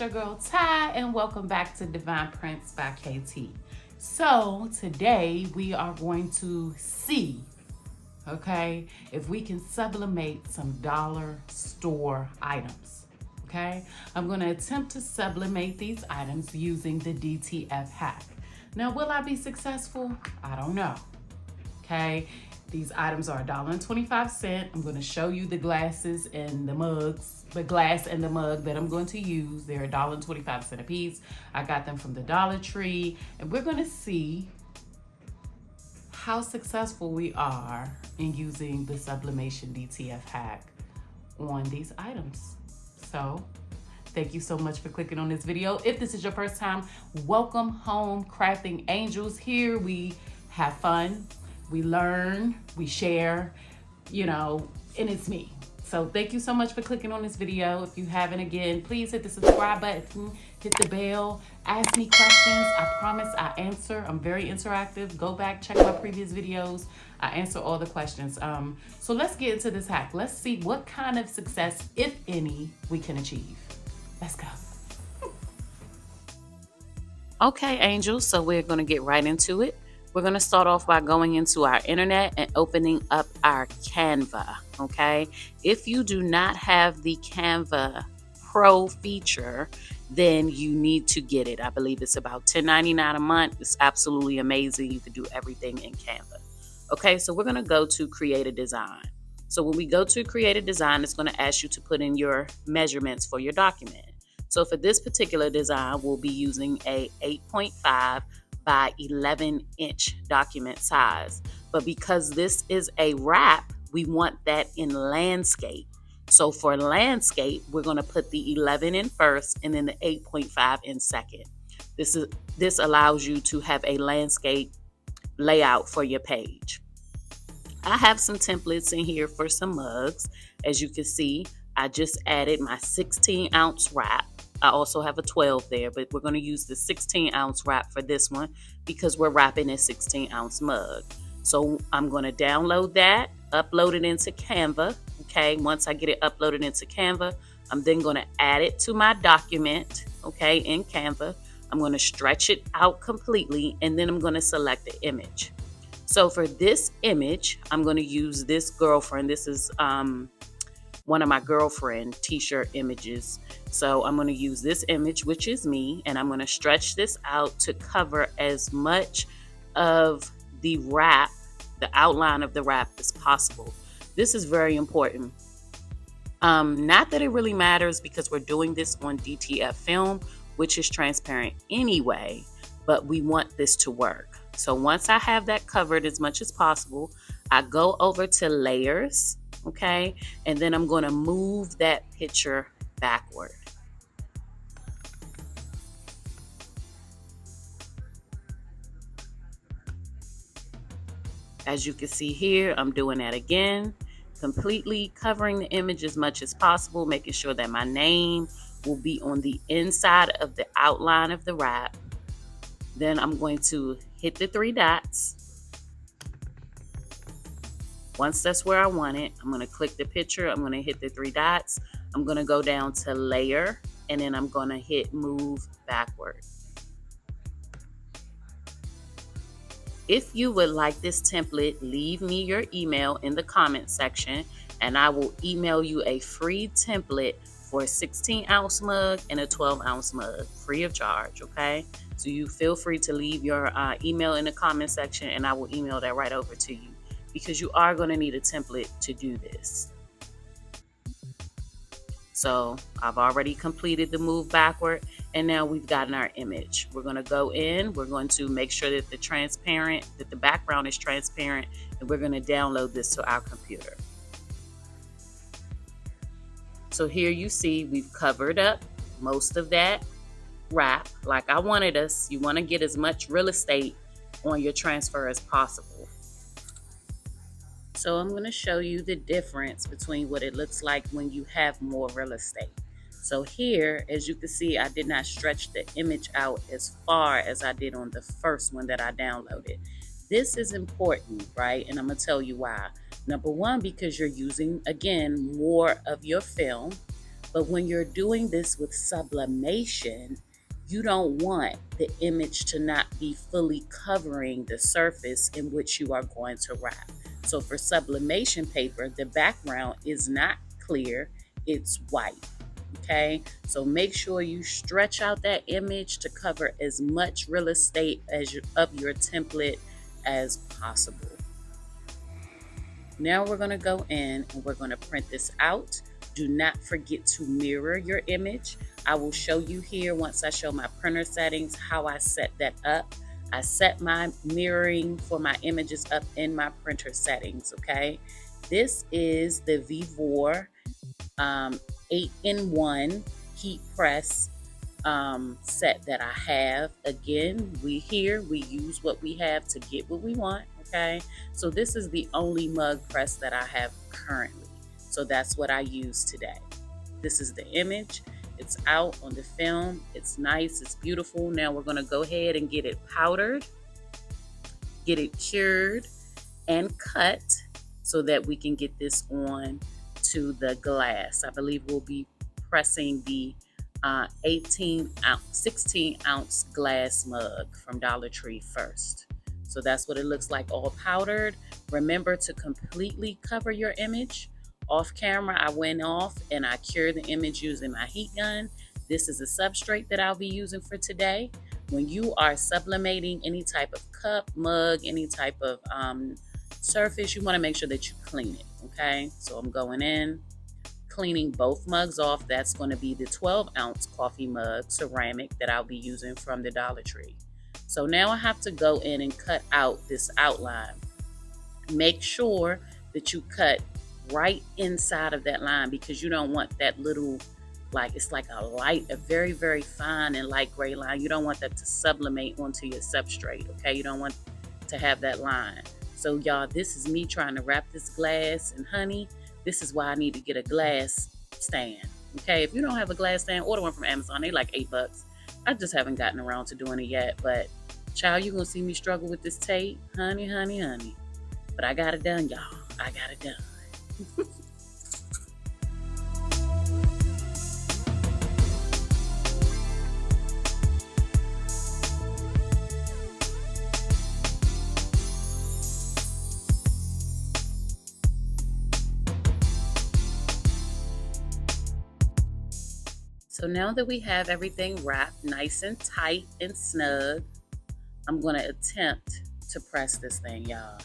your girl Ty, and welcome back to Divine Prints by KT. So today we are going to see, okay, if we can sublimate some dollar store items. Okay, I'm going to attempt to sublimate these items using the DTF hack. Now, will I be successful? I don't know. Okay, these items are $1.25. I'm going to show you the glasses and the mugs, the glass and the mug that I'm going to use. They're $1.25 a piece. I got them from the Dollar Tree, and we're going to see how successful we are in using the sublimation DTF hack on these items. So thank you so much for clicking on this video. If this is your first time, welcome home, Crafting Angels. Here we have fun, we learn, we share, and it's me. So thank you so much for clicking on this video. If you haven't, again, please hit the subscribe button, hit the bell, ask me questions. I promise I answer. I'm very interactive. Go back, check my previous videos. I answer all the questions. So let's get into this hack. Let's see what kind of success, if any, we can achieve. Let's go. Okay, angels, so we're going to get right into it. We're going to start off by going into our internet and opening up our Canva, okay? If you do not have the Canva Pro feature, then you need to get it. I believe it's about $10.99 a month. It's absolutely amazing. You can do everything in Canva. Okay, so we're going to go to Create a Design. So when we go to Create a Design, it's going to ask you to put in your measurements for your document. So for this particular design, we'll be using a 8.5 by 11-inch document size. But because this is a wrap, we want that in landscape. So for landscape, we're going to put the 11 in first and then the 8.5 in second. This allows you to have a landscape layout for your page. I have some templates in here for some mugs. As you can see, I just added my 16-ounce wrap. I also have a 12 there, but we're going to use the 16-ounce wrap for this one because we're wrapping a 16-ounce mug. So I'm going to download that, upload it into Canva. Okay, once I get it uploaded into Canva, I'm then going to add it to my document, okay, in Canva. I'm going to stretch it out completely, and then I'm going to select the image. So for this image, I'm going to use this girlfriend. This is one of my girlfriend t-shirt images. So I'm going to use this image, which is me, and I'm going to stretch this out to cover as much of the wrap, the outline of the wrap, as possible. This is very important. Not that it really matters because we're doing this on DTF film, which is transparent anyway, but we want this to work. So once I have that covered as much as possible, I go over to layers, okay? And then I'm going to move that picture backward. As you can see here, I'm doing that again, completely covering the image as much as possible, making sure that my name will be on the inside of the outline of the wrap. Then I'm going to hit the 3 dots. Once that's where I want it, I'm going to click the picture. I'm going to hit the 3 dots. I'm going to go down to layer, and then I'm going to hit move backward. If you would like this template, leave me your email in the comment section, and I will email you a free template for a 16-ounce mug and a 12-ounce mug, free of charge, okay? So you feel free to leave your email in the comment section, and I will email that right over to you because you are going to need a template to do this. So I've already completed the move backward, and now we've gotten our image. We're going to go in, we're going to make sure that the background is transparent, and we're going to download this to our computer. So here you see we've covered up most of that wrap like I wanted us. You want to get as much real estate on your transfer as possible. So I'm going to show you the difference between what it looks like when you have more real estate. So here, as you can see, I did not stretch the image out as far as I did on the first one that I downloaded. This is important, right? And I'm going to tell you why. Number one, because you're using, again, more of your film. But when you're doing this with sublimation, you don't want the image to not be fully covering the surface in which you are going to wrap. So for sublimation paper, the background is not clear, it's white. Okay, so make sure you stretch out that image to cover as much real estate of your template as possible. Now we're going to go in and we're going to print this out. Do not forget to mirror your image. I will show you here once I show my printer settings how I set that up. I set my mirroring for my images up in my printer settings, okay? This is the Vivor 8-in-1 heat press set that I have. Again, we use what we have to get what we want, okay? So this is the only mug press that I have currently. So that's what I use today. This is the image. It's out on the film. It's nice. It's beautiful. Now we're going to go ahead and get it powdered, get it cured, and cut so that we can get this on to the glass. I believe we'll be pressing the 16 ounce glass mug from Dollar Tree first. So that's what it looks like, all powdered. Remember to completely cover your image. Off camera, I went off and I cured the image using my heat gun. This is a substrate that I'll be using for today. When you are sublimating any type of cup, mug, any type of surface, you want to make sure that you clean it, okay? So I'm going in, cleaning both mugs off. That's going to be the 12-ounce coffee mug ceramic that I'll be using from the Dollar Tree. So now I have to go in and cut out this outline. Make sure that you cut right inside of that line because you don't want that little, it's like a very, very fine and light gray line. You don't want that to sublimate onto your substrate, okay? You don't want to have that line. So y'all, this is me trying to wrap this glass, and honey, this is why I need to get a glass stand, okay? If you don't have a glass stand, order one from Amazon. They like $8. I just haven't gotten around to doing it yet, but child, you're gonna see me struggle with this tape, honey. But I got it done, y'all. I got it done. So now that we have everything wrapped nice and tight and snug, I'm going to attempt to press this thing, y'all.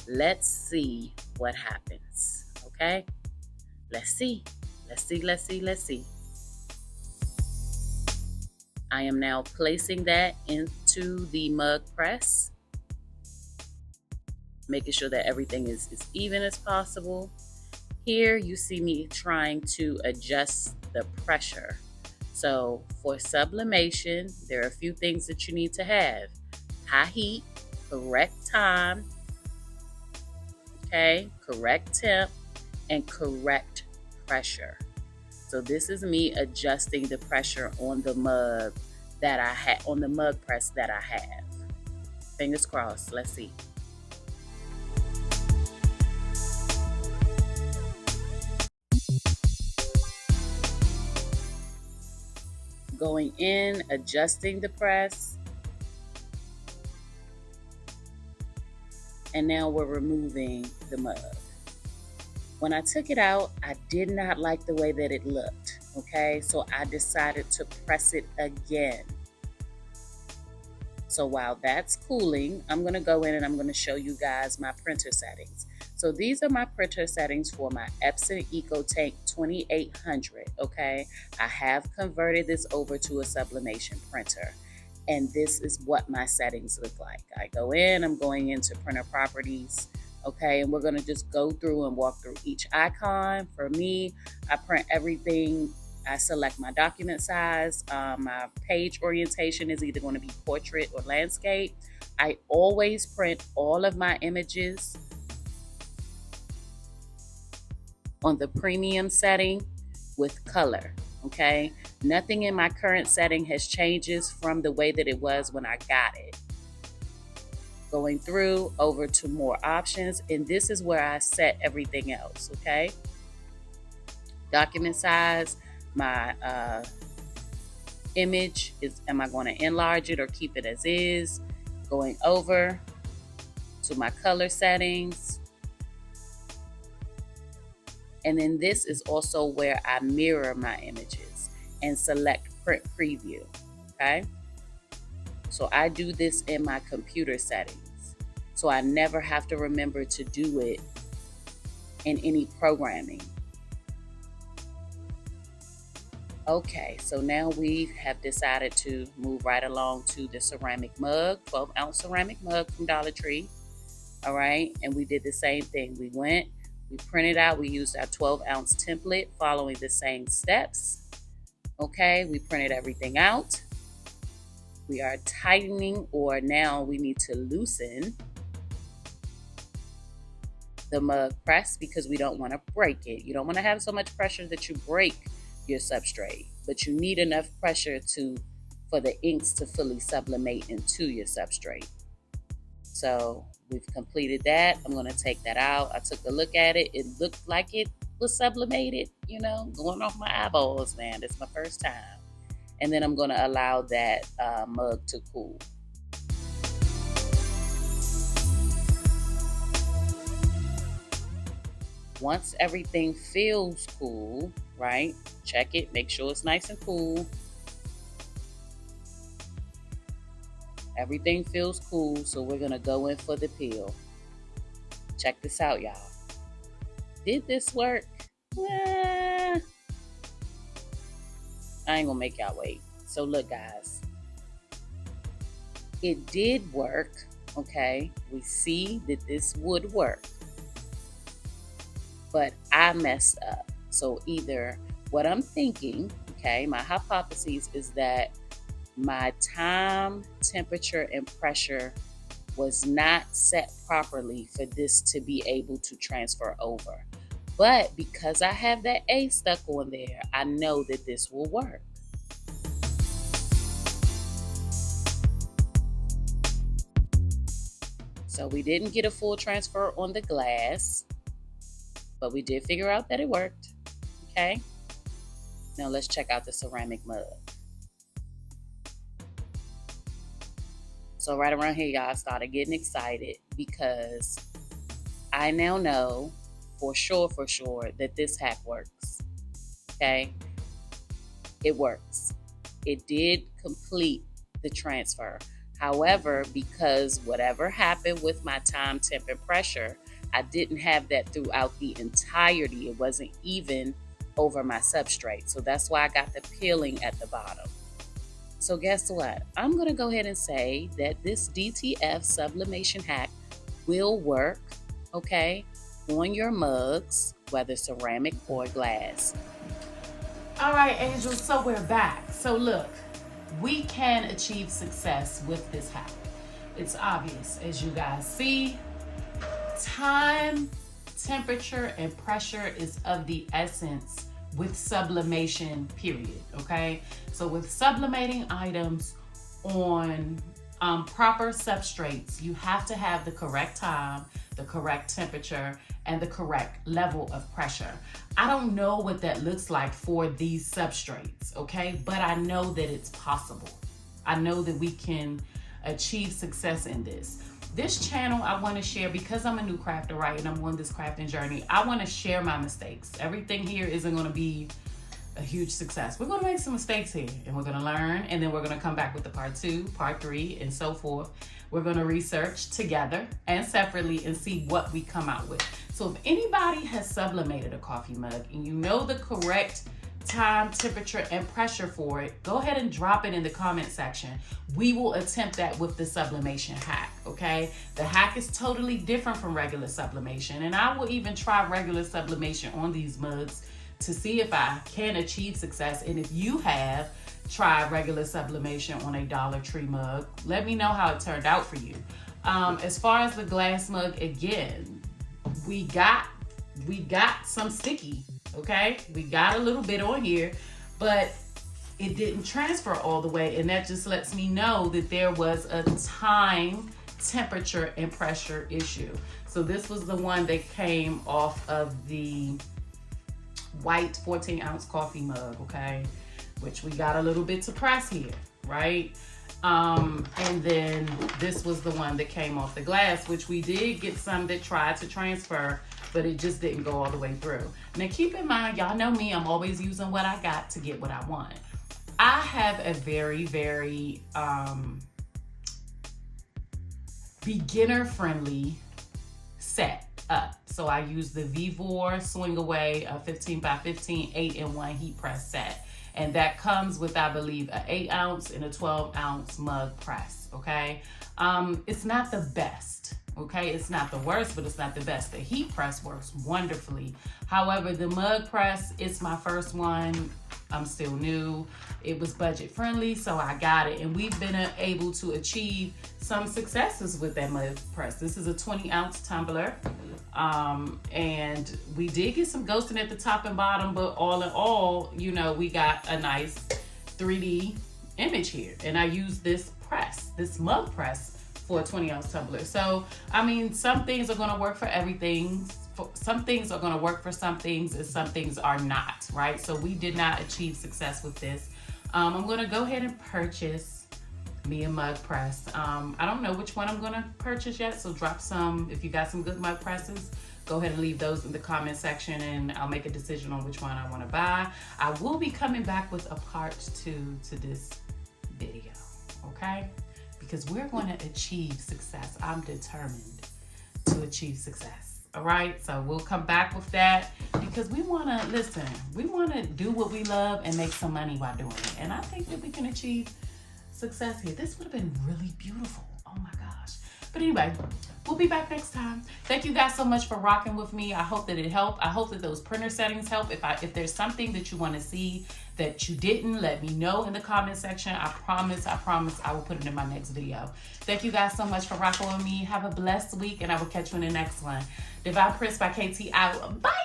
Let's see what happens, okay? Let's see. I am now placing that into the mug press, making sure that everything is as even as possible. Here you see me trying to adjust the pressure. So for sublimation, there are a few things that you need to have. High heat, correct time, okay, correct temp, and correct pressure. So this is me adjusting the pressure on the mug that I had, on the mug press that I have. Fingers crossed, let's see. Going in, adjusting the press. And now we're removing the mug. When I took it out, I did not like the way that it looked, okay? So I decided to press it again. So while that's cooling, I'm gonna go in and I'm gonna show you guys my printer settings. So these are my printer settings for my Epson EcoTank 2800, okay? I have converted this over to a sublimation printer. And this is what my settings look like. I go in, I'm going into printer properties, okay? And we're gonna just go through and walk through each icon. For me, I print everything. I select my document size. My page orientation is either gonna be portrait or landscape. I always print all of my images on the premium setting with color, okay? Nothing in my current setting has changes from the way that it was when I got it. Going through over to more options, and this is where I set everything else, okay? Document size, my image. Am I going to enlarge it or keep it as is? Going over to my color settings. And then this is also where I mirror my images and select print preview, okay? So I do this in my computer settings. So I never have to remember to do it in any programming. Okay, so now we have decided to move right along to the ceramic mug, 12-ounce ceramic mug from Dollar Tree. All right, and we did the same thing. We printed out, we used our 12-ounce template following the same steps. Okay, we printed everything out. We are tightening, or now we need to loosen the mug press because we don't want to break it. You don't want to have so much pressure that you break your substrate, but you need enough pressure for the inks to fully sublimate into your substrate. So we've completed that. I'm going to take that out. I took a look at it. It looked like it was sublimated, going off my eyeballs, man. It's my first time. And then I'm going to allow that mug to cool. Once everything feels cool, right? Check it, make sure it's nice and cool. Everything feels cool, so we're gonna go in for the peel. Check this out, y'all. Did this work? I ain't gonna make y'all wait. So look, guys, it did work, okay? We see that this would work, but I messed up. So either what I'm thinking, okay, my hypothesis is that my time, temperature, and pressure was not set properly for this to be able to transfer over. But because I have that A stuck on there, I know that this will work. So we didn't get a full transfer on the glass, but we did figure out that it worked, okay? Now let's check out the ceramic mug. So right around here, y'all started getting excited because I now know for sure that this hack works, okay? It works. It did complete the transfer. However, because whatever happened with my time, temp, and pressure, I didn't have that throughout the entirety. It wasn't even over my substrate. So that's why I got the peeling at the bottom. So guess what? I'm going to go ahead and say that this DTF Sublimation Hack will work, okay, on your mugs, whether ceramic or glass. All right, angels, so we're back. So look, we can achieve success with this hack. It's obvious, as you guys see. Time, temperature, and pressure is of the essence with sublimation, period, okay? So with sublimating items on proper substrates, you have to have the correct time, the correct temperature, and the correct level of pressure. I don't know what that looks like for these substrates, okay? But I know that it's possible. I know that we can achieve success in this. This channel I want to share, because I'm a new crafter, right, and I'm on this crafting journey, I want to share my mistakes. Everything here isn't going to be a huge success. We're going to make some mistakes here, and we're going to learn, and then we're going to come back with the part 2, part 3, and so forth. We're going to research together and separately and see what we come out with. So if anybody has sublimated a coffee mug and you know the correct time, temperature, and pressure for it, go ahead and drop it in the comment section. We will attempt that with the sublimation hack, okay? The hack is totally different from regular sublimation, and I will even try regular sublimation on these mugs to see if I can achieve success. And if you have tried regular sublimation on a Dollar Tree mug, let me know how it turned out for you. As far as the glass mug, again, we got some sticky, okay? We got a little bit on here, but it didn't transfer all the way, and that just lets me know that there was a time, temperature, and pressure issue. So this was the one that came off of the white 14-ounce coffee mug, okay? Which we got a little bit to press here, right? And then this was the one that came off the glass, which we did get some that tried to transfer, but it just didn't go all the way through. Now keep in mind, y'all know me, I'm always using what I got to get what I want. I have a very, very beginner-friendly set up. So I use the Vivor Swing Away 15x15 8-in-1 heat press set. And that comes with, I believe, an 8-ounce and a 12-ounce mug press, okay? It's not the best, okay? It's not the worst, but it's not the best. The heat press works wonderfully. However, the mug press, it's my first one. I'm still new. It was budget friendly, so I got it. And we've been able to achieve some successes with that mug press. This is a 20-ounce tumbler. And we did get some ghosting at the top and bottom, but all in all, you know, we got a nice 3D image here. And I used this press, this mug press, for a 20-ounce tumbler. So, I mean, some things are gonna work for everything. Some things are going to work for some things and some things are not, right? So we did not achieve success with this. I'm going to go ahead and purchase me a mug press. I don't know which one I'm going to purchase yet, so drop some. If you got some good mug presses, go ahead and leave those in the comment section and I'll make a decision on which one I want to buy. I will be coming back with a part 2 to this video, okay? Because we're going to achieve success. I'm determined to achieve success. All right, so we'll come back with that because we want to, listen, we want to do what we love and make some money while doing it. And I think that we can achieve success here. This would have been really beautiful. Oh my gosh. But anyway, we'll be back next time. Thank you guys so much for rocking with me. I hope that it helped. I hope that those printer settings help. If there's something that you want to see that you didn't, let me know in the comment section. I promise I will put it in my next video. Thank you guys so much for rocking with me. Have a blessed week and I will catch you in the next one. DivinePrintzKT out. Bye.